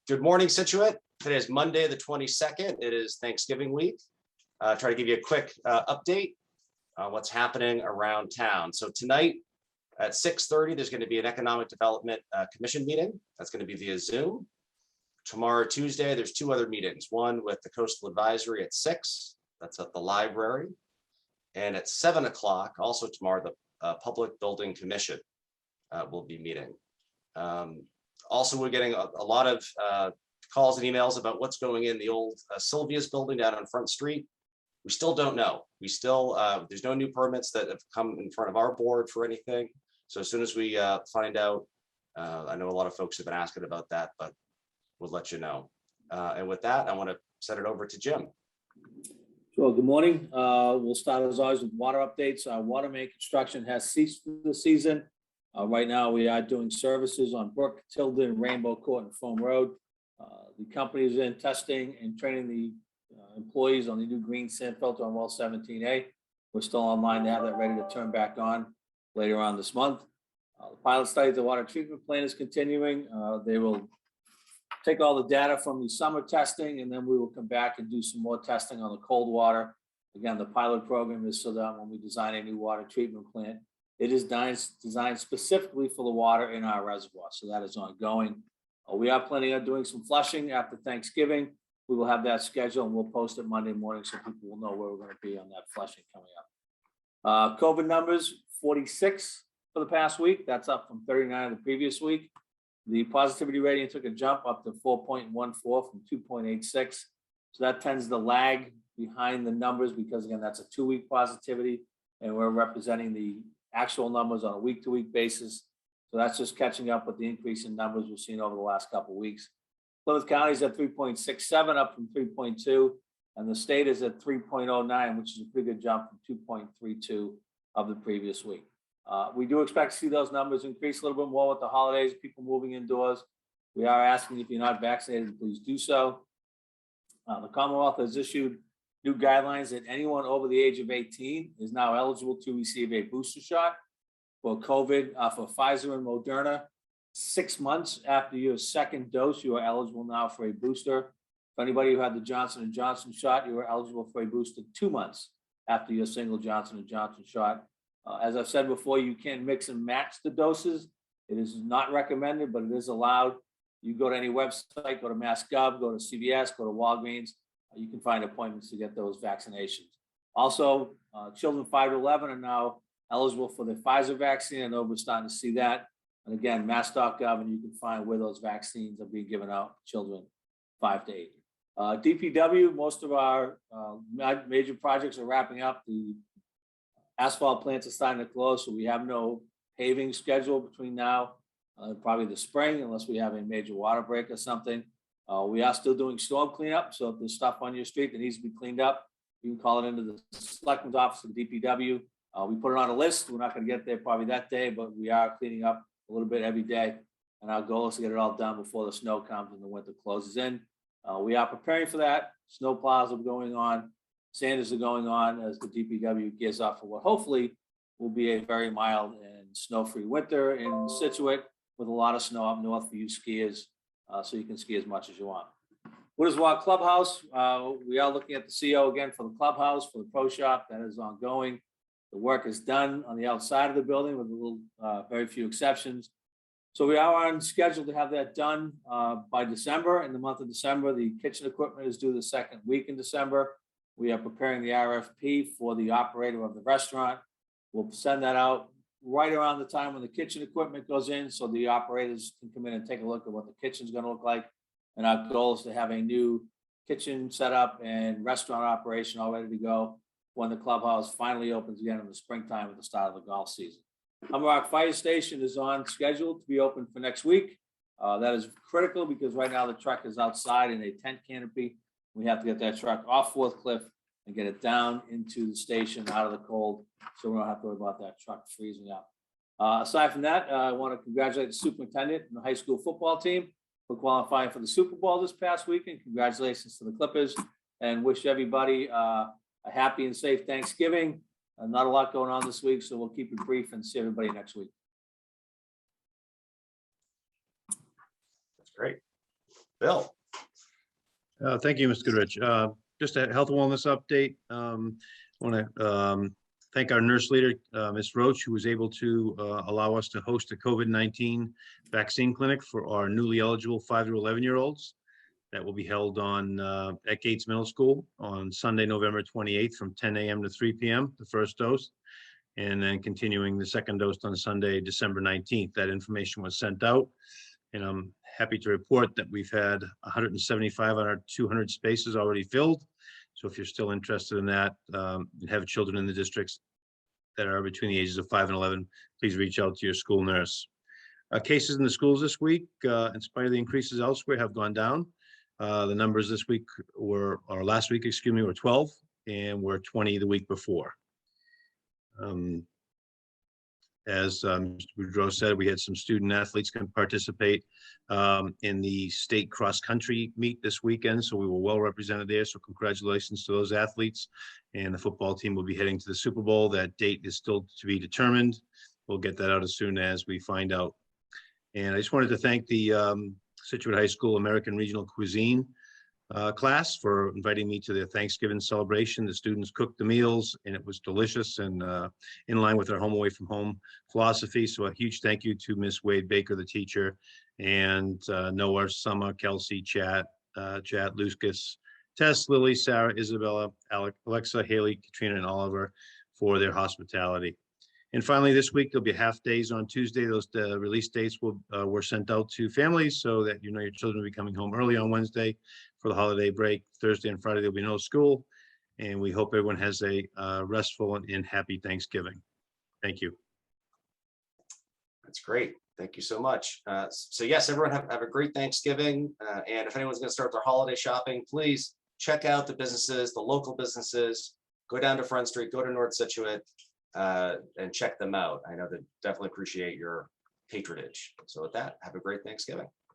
Good morning, Scituate. Today is Monday, the 22nd. It is Thanksgiving week. Try to give you a quick update on what's happening around town. So tonight at 6:30, there's going to be an Economic Development Commission meeting. That's going to be via Zoom. Tomorrow, Tuesday, there's two other meetings. One with the Coastal Advisory at 6. That's at the library. And at 7 o'clock, also tomorrow, the Public Building Commission will be meeting. Also, we're getting a lot of calls and emails about what's going in the old Sylvia's building down on Front Street. We still don't know. We still, there's no new permits that have come in front of our board for anything. So as soon as we find out, I know a lot of folks have been asking about that, but we'll let you know. And with that, I want to send it over to Jim. Sure. Good morning. We'll start as always with water updates. Water main construction has ceased for the season. Right now, we are doing services on Brook, Tilden, Rainbow Court, and Foam Road. The company is in testing and training the employees on the new green sand filter on well 17A. We're still online to have that ready to turn back on later on this month. The pilot study of the water treatment plant is continuing. They will take all the data from the summer testing, and then we will come back and do some more testing on the cold water. Again, the pilot program is so that when we design a new water treatment plant, it is designed specifically for the water in our reservoir, so that is ongoing. We are planning on doing some flushing after Thanksgiving. We will have that scheduled, and we'll post it Monday morning so people will know where we're going to be on that flushing coming up. COVID numbers, 46 for the past week. That's up from 39 the previous week. The positivity rating took a jump up to 4.14 from 2.86. So that tends to lag behind the numbers because, again, that's a 2-week positivity, and we're representing the actual numbers on a week-to-week basis. So that's just catching up with the increase in numbers we've seen over the last couple of weeks. Plymouth County is at 3.67, up from 3.2, and the state is at 3.09, which is a pretty good jump from 2.32 of the previous week. We do expect to see those numbers increase a little bit more with the holidays, people moving indoors. We are asking if you're not vaccinated, please do so. The Commonwealth has issued new guidelines that anyone over the age of 18 is now eligible to receive a booster shot for COVID for Pfizer and Moderna. 6 months after your second dose, you are eligible now for a booster. For anybody who had the Johnson & Johnson shot, you are eligible for a booster 2 months after your single Johnson & Johnson shot. As I've said before, you can mix and match the doses. It is not recommended, but it is allowed. You go to any website, go to Mass.gov, go to CVS, go to Walgreens. You can find appointments to get those vaccinations. Also, children 5 to 11 are now eligible for the Pfizer vaccine. I know we're starting to see that. And again, mass.gov, and you can find where those vaccines are being given out to children 5 to 8. DPW, most of our major projects are wrapping up. The asphalt plants are starting to close, so we have no paving schedule between now and probably the spring, unless we have a major water break or something. We are still doing storm cleanup, so if there's stuff on your street that needs to be cleaned up, you can call it into the selectman's office of the DPW. We put it on a list. We're not going to get there probably that day, but we are cleaning up a little bit every day. And our goal is to get it all done before the snow comes and the winter closes in. We are preparing for that. Snow plows are going on. Sanders are going on as the DPW gears up for what hopefully will be a very mild and snow-free winter in Scituate with a lot of snow up north for you skiers. So you can ski as much as you want. Wooders Walk Clubhouse, we are looking at the CO again for the clubhouse, for the pro shop. That is ongoing. The work is done on the outside of the building with a little, very few exceptions. So we are on schedule to have that done by December. In the month of December, the kitchen equipment is due the second week in December. We are preparing the RFP for the operator of the restaurant. We'll send that out right around the time when the kitchen equipment goes in, so the operators can come in and take a look at what the kitchen's going to look like. And our goal is to have a new kitchen set up and restaurant operation all ready to go when the clubhouse finally opens again in the springtime at the start of the golf season. Humber Rock Fire Station is on schedule to be open for next week. That is critical because right now the truck is outside in a tent canopy. We have to get that truck off Fourth Cliff and get it down into the station out of the cold, so we don't have to worry about that truck freezing up. Aside from that, I want to congratulate the superintendent and the high school football team for qualifying for the Super Bowl this past week, and congratulations to the Clippers, and wish everybody a happy and safe Thanksgiving. Not a lot going on this week, so we'll keep it brief and see everybody next week. That's great. Bill. Thank you, Mr. Goodrich. Just a health and wellness update. I want to thank our nurse leader, Ms. Roach, who was able to allow us to host a COVID-19 vaccine clinic for our newly eligible 5 to 11-year-olds. That will be held on at Gates Middle School on Sunday, November 28th from 10 a.m. to 3 p.m., the first dose, and then continuing the second dose on Sunday, December 19th. That information was sent out, and I'm happy to report that we've had 175 out of 200 spaces already filled. So if you're still interested in that and have children in the districts that are between the ages of 5 and 11, please reach out to your school nurse. Cases in the schools this week, in spite of the increases elsewhere, have gone down. The numbers this week or last week, excuse me, were 12 and were 20 the week before. As Mr. Boudreau said, we had some student athletes can participate in the state cross country meet this weekend. So we were well represented there. So congratulations to those athletes. And the football team will be heading to the Super Bowl. That date is still to be determined. We'll get that out as soon as we find out. And I just wanted to thank the Scituate High School American Regional Cuisine class for inviting me to their Thanksgiving celebration. The students cooked the meals and it was delicious and in line with our home away from home philosophy. So a huge thank you to Miss Wade Baker, the teacher, and Noah, Summer, Kelsey, Chat, Lucas, Tess, Lily, Sarah, Isabella, Alexa, Haley, Katrina, and Oliver for their hospitality. And finally, this week, there'll be half days on Tuesday. Those release dates were sent out to families so that you know your children will be coming home early on Wednesday for the holiday break. Thursday and Friday, there'll be no school. And we hope everyone has a restful and happy Thanksgiving. Thank you. That's great. Thank you so much. So yes, everyone have a great Thanksgiving. And if anyone's going to start their holiday shopping, please check out the businesses, the local businesses, go down to Front Street, go to North Scituate, and check them out. I know they definitely appreciate your patronage. So with that, have a great Thanksgiving.